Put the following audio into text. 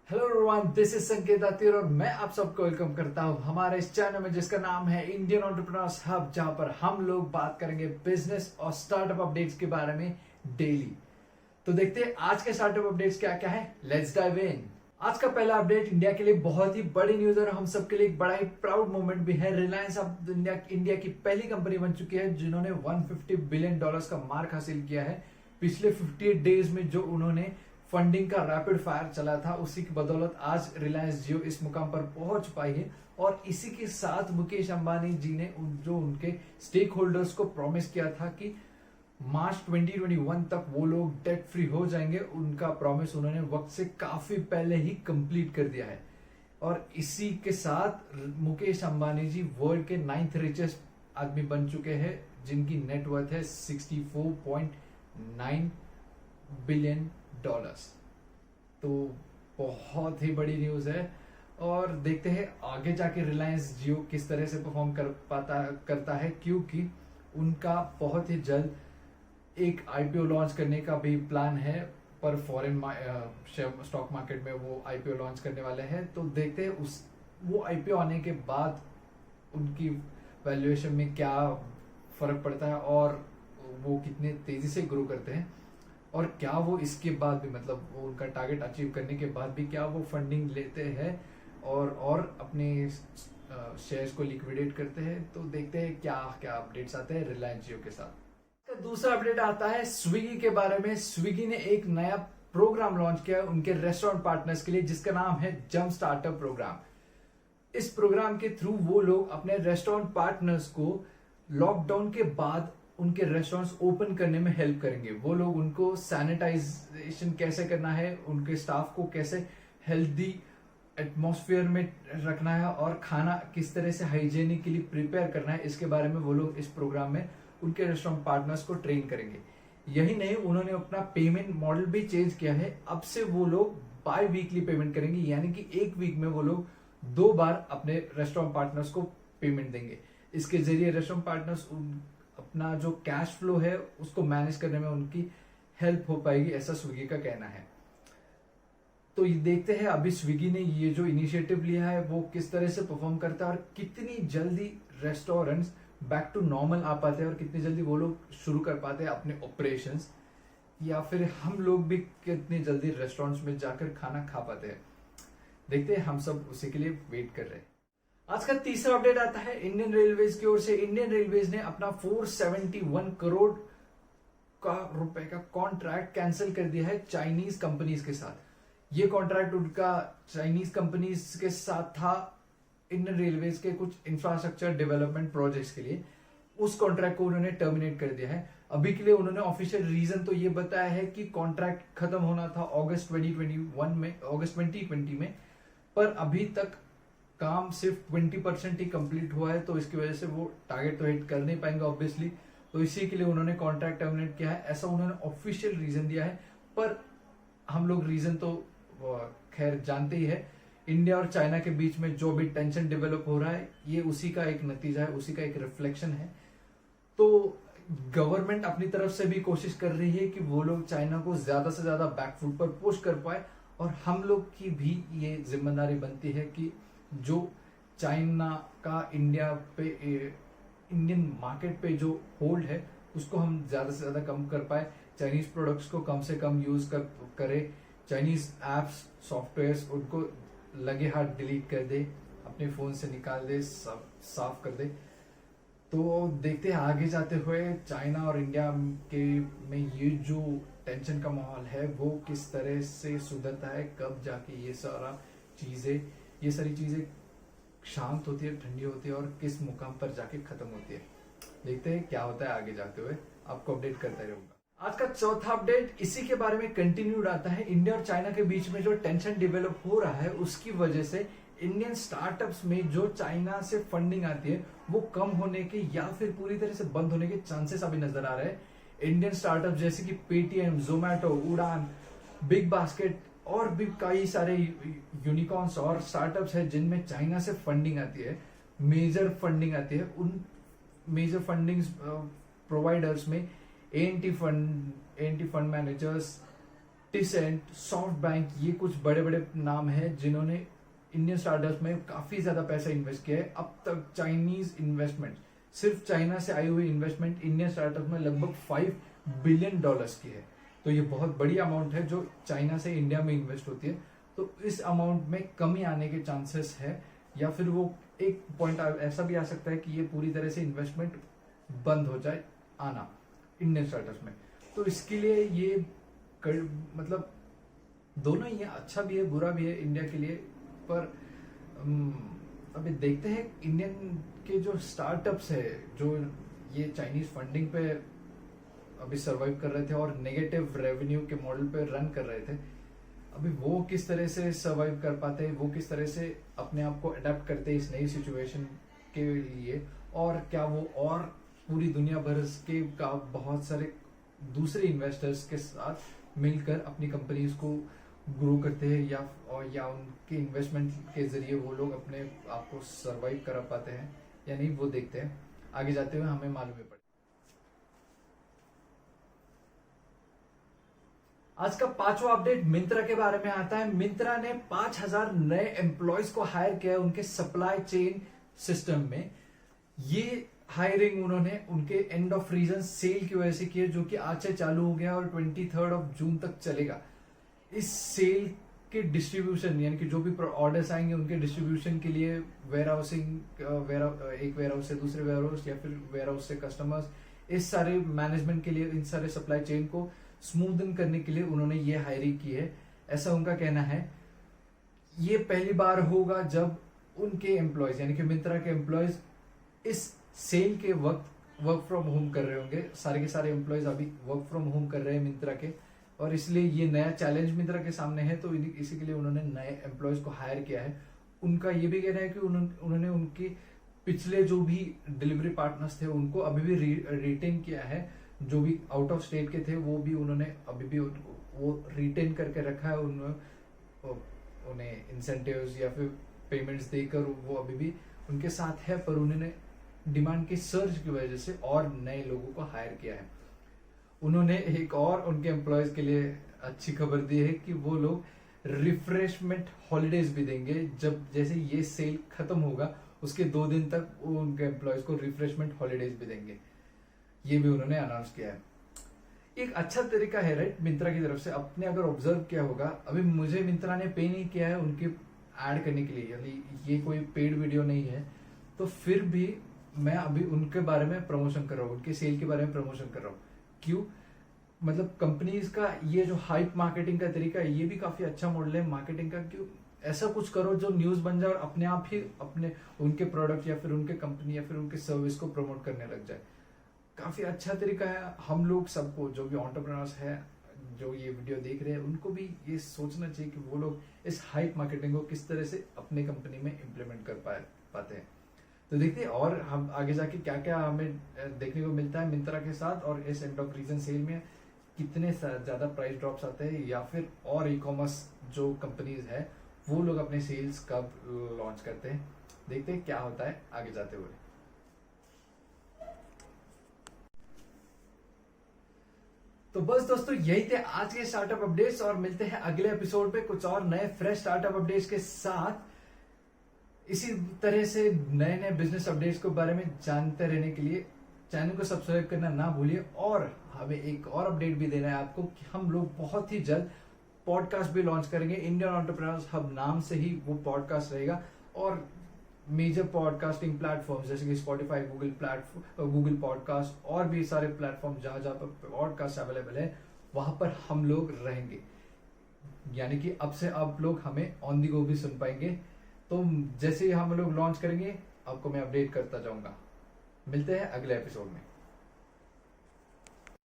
Hello everyone, this is संकेत आतिर और मैं आप सबको वेलकम करता हूं हमारे इस चैनल में जिसका नाम है इंडियन एंटरप्रेन्योर्स हब, जहां पर हम लोग बात करेंगे बिजनेस और स्टार्टअप अपडेट्स के बारे में डेली। तो देखते हैं आज के स्टार्टअप अपडेट्स क्या क्या है। Let's dive in. आज का पहला अपडेट इंडिया के लिए बहुत ही बड़ी न्यूज और हम सबके लिए एक बड़ा ही प्राउड मोमेंट भी है। रिलायंस अब इंडिया की पहली कंपनी बन चुकी है जिन्होंने $150 बिलियन का मार्क हासिल किया है। पिछले 58 डेज में जो उन्होंने फंडिंग का रैपिड फायर चला था, उसी की बदौलत आज रिलायंस जियो इस मुकाम पर पहुंच पाई है। और इसी के साथ मुकेश अंबानी जी ने जो उनके स्टेक होल्डर्स को प्रॉमिस किया था कि मार्च 2021 तक वो लोग डेट फ्री हो जाएंगे, उनका प्रॉमिस उन्होंने वक्त से काफी पहले ही कंप्लीट कर दिया है। और इसी के साथ मुकेश अंबानी जी वर्ल्ड के 9th रिचेस्ट आदमी बन चुके हैं, जिनकी नेटवर्थ है $64.9 बिलियन। तो बहुत ही बड़ी न्यूज है। और देखते हैं आगे जाके रिलायंस जियो किस तरह से परफॉर्म करता है, क्योंकि उनका बहुत ही जल्द एक आईपीओ लॉन्च करने का भी प्लान है, पर फॉरेन स्टॉक मार्केट में वो आईपीओ लॉन्च करने वाले हैं। तो देखते हैं वो आईपीओ आने के बाद उनकी वैल्यूएशन में क्या फर्क पड़ता है और वो कितने तेजी से ग्रो करते हैं, और क्या वो इसके बाद भी, मतलब वो उनका टारगेट अचीव करने के बाद भी क्या वो फंडिंग लेते हैं और अपने शेयर्स को लिक्विडेट करते हैं। तो देखते हैं क्या क्या अपडेट्स आते हैं रिलायंस जियो के साथ। तो दूसरा अपडेट आता है स्विगी के बारे में। स्विगी ने एक नया प्रोग्राम लॉन्च किया है उनके रेस्टोरेंट पार्टनर्स के लिए, जिसका नाम है जंप स्टार्टअप प्रोग्राम। इस प्रोग्राम के थ्रू वो लोग अपने रेस्टोरेंट पार्टनर्स को लॉकडाउन के बाद उनके रेस्टोरेंट्स ओपन करने में हेल्प करेंगे। वो लोग उनको सैनिटाइजेशन कैसे करना है, उनके स्टाफ को कैसे हेल्दी एटमॉस्फेयर में रखना है और खाना किस तरह से हाइजीनिक के लिए प्रिपेयर करना है, इसके बारे में वो लोग इस प्रोग्राम में उनके रेस्टोरेंट पार्टनर्स को ट्रेन करेंगे। यही नहीं, उन्होंने अपना पेमेंट मॉडल भी चेंज किया है। अब से वो लोग बाय वीकली पेमेंट करेंगे, यानी कि एक वीक में वो लोग 2 बार अपने रेस्टोरेंट पार्टनर्स को पेमेंट देंगे। इसके जरिए रेस्टोरेंट पार्टनर्स अपना जो कैश फ्लो है उसको मैनेज करने में उनकी हेल्प हो पाएगी, ऐसा स्विगी का कहना है। तो ये देखते हैं अभी स्विगी ने ये जो इनिशिएटिव लिया है वो किस तरह से परफॉर्म करता है और कितनी जल्दी रेस्टोरेंट्स बैक टू नॉर्मल आ पाते हैं और कितनी जल्दी वो लोग शुरू कर पाते हैं अपने ऑपरेशंस, या फिर हम लोग भी कितनी जल्दी रेस्टोरेंट्स में जाकर खाना खा पाते हैं। देखते हैं, हम सब उसी के लिए वेट कर रहे हैं। आज का तीसरा अपडेट आता है इंडियन रेलवेज की ओर से। इंडियन रेलवेज ने अपना 471 करोड़ रुपए का कॉन्ट्रैक्ट कैंसिल कर दिया है चाइनीज कंपनीज के साथ। ये कॉन्ट्रैक्ट उनका चाइनीज कंपनीज के साथ था इंडियन रेलवेज के कुछ इंफ्रास्ट्रक्चर डेवलपमेंट प्रोजेक्ट्स के लिए। उस कॉन्ट्रैक्ट को उन्होंने टर्मिनेट कर दिया है। अभी के लिए उन्होंने ऑफिशियल रीजन तो ये बताया है कि कॉन्ट्रैक्ट खत्म होना था अगस्त 2020 में, पर अभी तक काम सिर्फ 20% ही कंप्लीट हुआ है, तो इसकी वजह से वो टारगेट तो हिट कर नहीं पाएंगे ऑब्वियसली। तो इसी के लिए उन्होंने कॉन्ट्रैक्ट टर्मिनेट किया है, ऐसा उन्होंने ऑफिशियल रीजन दिया है। पर हम लोग रीजन तो खैर जानते ही है। इंडिया और चाइना के बीच में जो भी टेंशन डेवलप हो रहा है, ये उसी का एक नतीजा है, उसी का एक रिफ्लेक्शन है। तो गवर्नमेंट अपनी तरफ से भी कोशिश कर रही है कि वो लोग चाइना को ज्यादा से ज्यादा बैकफुट पर पुश कर पाए, और हम लोग की भी ये जिम्मेदारी बनती है कि जो चाइना का इंडियन मार्केट पे जो होल्ड है उसको हम ज्यादा से ज्यादा कम कर पाए, चाइनीज प्रोडक्ट्स को कम से कम यूज करे, चाइनीज एप्स सॉफ्टवेयर्स उनको लगे हाथ डिलीट कर दे, अपने फोन से निकाल दे, साफ कर दे। तो देखते हैं आगे जाते हुए चाइना और इंडिया के में ये जो टेंशन का माहौल है वो किस तरह से सुधरता है, कब जाके ये सारी चीजें शांत होती है, ठंडी होती है और किस मुकाम पर जाके खत्म होती है। देखते हैं क्या होता है आगे जाते हुए, आपको अपडेट करता रहूंगा। आज का चौथा अपडेट इसी के बारे में कंटिन्यूड आता है। इंडिया और चाइना के बीच में जो टेंशन डेवलप हो रहा है उसकी वजह से इंडियन स्टार्टअप्स में जो चाइना से फंडिंग आती है वो कम होने के या फिर पूरी तरह से बंद होने के चांसेस अभी नजर आ रहे हैं। इंडियन स्टार्टअप जैसे कि पेटीएम, जोमैटो, उड़ान, बिग बास्केट और भी कई सारे यूनिकॉर्न्स और स्टार्टअप्स है जिनमें चाइना से फंडिंग आती है, मेजर फंडिंग आती है। उन मेजर फंडिंग प्रोवाइडर्स में ANT fund managers, टिसेंट, soft bank, ये कुछ बड़े बड़े नाम हैं जिन्होंने इंडियन स्टार्टअप्स में काफी ज्यादा पैसा इन्वेस्ट किया है। अब तक चाइनीज इन्वेस्टमेंट, सिर्फ चाइना से आई हुई इन्वेस्टमेंट इंडियन स्टार्टअप में लगभग $5 बिलियन की है। तो ये बहुत बड़ी अमाउंट है जो चाइना से इंडिया में इन्वेस्ट होती है। तो इस अमाउंट में कमी आने के चांसेस है, या फिर वो एक पॉइंट ऐसा भी आ सकता है कि ये पूरी तरह से इन्वेस्टमेंट बंद हो जाए आना इंडियन स्टार्टअप्स में। तो इसके लिए ये मतलब दोनों ही है, अच्छा भी है बुरा भी है इंडिया के लिए। पर अभी देखते हैं इंडियन के जो स्टार्टअप्स है जो ये चाइनीज फंडिंग पे अभी सरवाइव कर रहे थे और नेगेटिव रेवेन्यू के मॉडल पे रन कर रहे थे, अभी वो किस तरह से सरवाइव कर पाते हैं, वो किस तरह से अपने आप को अडेप्ट करते हैं इस नई सिचुएशन के लिए, और क्या वो और पूरी दुनिया भर के का बहुत सारे दूसरे इन्वेस्टर्स के साथ मिलकर अपनी कंपनीज को ग्रो करते हैं, या उनके इन्वेस्टमेंट के जरिए वो लोग अपने आप को सरवाइव कर पाते हैं या नहीं, वो देखते हैं। आगे जाते हुए हमें मालूम है। आज का 5वां अपडेट मिंत्रा के बारे में आता है। मिंत्रा ने 5000 नए एम्प्लॉयज को हायर किया है उनके सप्लाई चेन सिस्टम में। ये हायरिंग उन्होंने उनके एंड ऑफ रीजन सेल की वजह से की है, जो कि आज से चालू हो गया और 23 जून तक चलेगा। इस सेल के डिस्ट्रीब्यूशन, यानी कि जो भी ऑर्डर्स आएंगे उनके डिस्ट्रीब्यूशन के लिए वेयर हाउसिंग, एक वेयर हाउस से दूसरे वेयर हाउस या फिर वेयर हाउस से कस्टमर्स, इस सारे मैनेजमेंट के लिए, इन सारे सप्लाई चेन को स्मूदन करने के लिए उन्होंने ये हायरिंग की है, ऐसा उनका कहना है। ये पहली बार होगा जब उनके एम्प्लॉयज, यानी कि मिंत्रा के एम्प्लॉयज इस सेल के वक्त वर्क फ्रॉम होम कर रहे होंगे। सारे के सारे एम्प्लॉयज अभी वर्क फ्रॉम होम कर रहे हैं मिंत्रा के, और इसलिए ये नया चैलेंज मिंत्रा के सामने है। तो इसी के लिए उन्होंने नए एम्प्लॉयज को हायर किया है। उनका ये भी कहना है कि उन्होंने उनके पिछले जो भी डिलीवरी पार्टनर्स थे उनको अभी भी रिटेन किया है। जो भी आउट ऑफ स्टेट के थे वो भी उन्होंने अभी भी वो रिटेन करके रखा है। उन्हें इंसेंटिव्स या फिर पेमेंट्स देकर वो अभी भी उनके साथ है, पर उन्होंने डिमांड के सर्ज की वजह से और नए लोगों को हायर किया है। उन्होंने एक और उनके एम्प्लॉयज के लिए अच्छी खबर दी है कि वो लोग रिफ्रेशमेंट हॉलीडेज भी देंगे। जब जैसे ये सेल खत्म होगा उसके 2 दिन तक वो उनके एम्प्लॉयज को रिफ्रेशमेंट हॉलीडेज भी देंगे, ये भी उन्होंने अनाउंस किया है। एक अच्छा तरीका है राइट मिंत्रा की तरफ से। आपने अगर ऑब्जर्व किया होगा, अभी मुझे मिंत्रा ने पे नहीं किया है उनके ऐड करने के लिए, यानी ये कोई पेड वीडियो नहीं है, तो फिर भी मैं अभी उनके बारे में प्रमोशन कर रहा हूँ, उनके सेल के बारे में प्रमोशन कर रहा हूँ। क्यों? मतलब कंपनीज का ये जो हाइप मार्केटिंग का तरीका है, ये भी काफी अच्छा मॉडल है मार्केटिंग का। क्यों ऐसा कुछ करो जो न्यूज बन जाए और अपने आप ही अपने उनके प्रोडक्ट या फिर उनके कंपनी या फिर उनके सर्विस को प्रमोट करने लग जाए। काफी अच्छा तरीका है। हम लोग सबको, जो भी एंटरप्रेन्योर्स है जो ये वीडियो देख रहे हैं, उनको भी ये सोचना चाहिए कि वो लोग इस हाइप मार्केटिंग को किस तरह से अपने कंपनी में इम्प्लीमेंट कर पाते हैं। तो देखते हैं और हम आगे जाके क्या क्या हमें देखने को मिलता है मिंत्रा के साथ, और इस एंड ऑफ रीजन सेल में कितने ज्यादा प्राइस ड्रॉप्स आते हैं, या फिर और ई कॉमर्स जो कंपनीज है वो लोग अपने सेल्स कब लॉन्च करते हैं। देखते हैं क्या होता है आगे जाते हुए। तो बस दोस्तों यही थे आज के स्टार्टअप अपडेट्स, और मिलते हैं अगले एपिसोड पे कुछ और नए फ्रेश स्टार्टअप अपडेट्स के साथ। इसी तरह से नए नए बिजनेस अपडेट्स के बारे में जानते रहने के लिए चैनल को सब्सक्राइब करना ना भूलिए। और हमें एक और अपडेट भी देना है आपको कि हम लोग बहुत ही जल्द पॉडकास्ट भी लॉन्च करेंगे। इंडियन एंटरप्रेन्योर्स हब नाम से ही वो पॉडकास्ट रहेगा, और मेजर पॉडकास्टिंग प्लेटफॉर्म जैसे कि स्पॉटिफाई, गूगल पॉडकास्ट और भी सारे प्लेटफॉर्म जहां जहां पर पॉडकास्ट अवेलेबल है वहां पर हम लोग रहेंगे। यानी कि अब से आप लोग हमें ऑन दी गो भी सुन पाएंगे। तो जैसे ही हम लोग लॉन्च करेंगे आपको मैं अपडेट करता जाऊंगा। मिलते हैं अगले एपिसोड में।